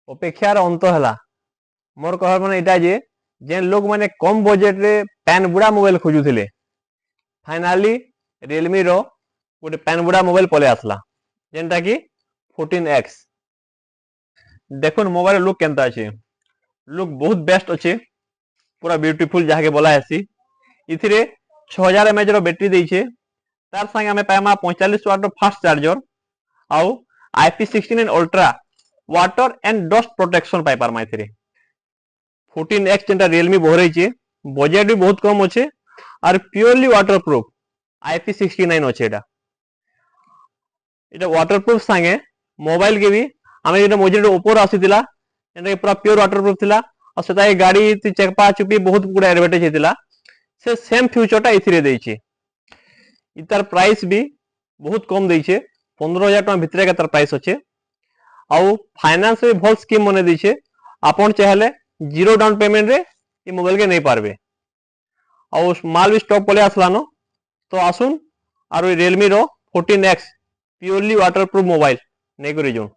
अपेक्षार अंत है। मोर कहर माने इटा जे जेन लोग माने कम बजेट रे पैन बुड़ा मोबाइल खोजुथिले फाइनाली रियलमी रो गोटे पैन बुड़ा मोबाइल पले आसला जेनटा कि 14X। देखुन मोबाइल लुक केनता अछि। लुक बहुत बेस्ट अच्छे, पूरा ब्यूटीफुल जहाँ के बोला है। इथिरे 6000 mAh रो बैटरी देइछे। तार संगे हमें पाएमा 45 वाट रो फास्ट चार्जर आउ IP69 ultra water and dust protection पाई पारमा इथिरे। 14X जेनटा रियलमी बहरई छे बजेट भी बहुत कम अच्छे और प्योरली वाटरप्रूफ IP69 अच्छे। एटा वाटरप्रूफ संगे मोबाइल के भी हमें जेटा मझे ओप्पो आसीथिला जेटा पूरा प्योर वाटरप्रूफ थिला और सेटा गाड़ी चेकपा चुपी बहुत गुडा एडवांटेज हेतिला। से सेम फ्यूचरटा इथिरे देइछे। इतार प्राइस भी बहुत कम देइछे 15000 टका भितरे के तार प्राइस अच्छे। आउ फाइनेंस भी भल स्कीम बने देइछे। आपन चाहले जीरो डाउन पेमेंट रे ये मोबाइल के नहीं पारबे। आउ माल भी स्टॉक पले आसलानो। तो आसुन और रियलमी रो 14X प्योरली वाटरप्रूफ मोबाइल नहीं करी जोन।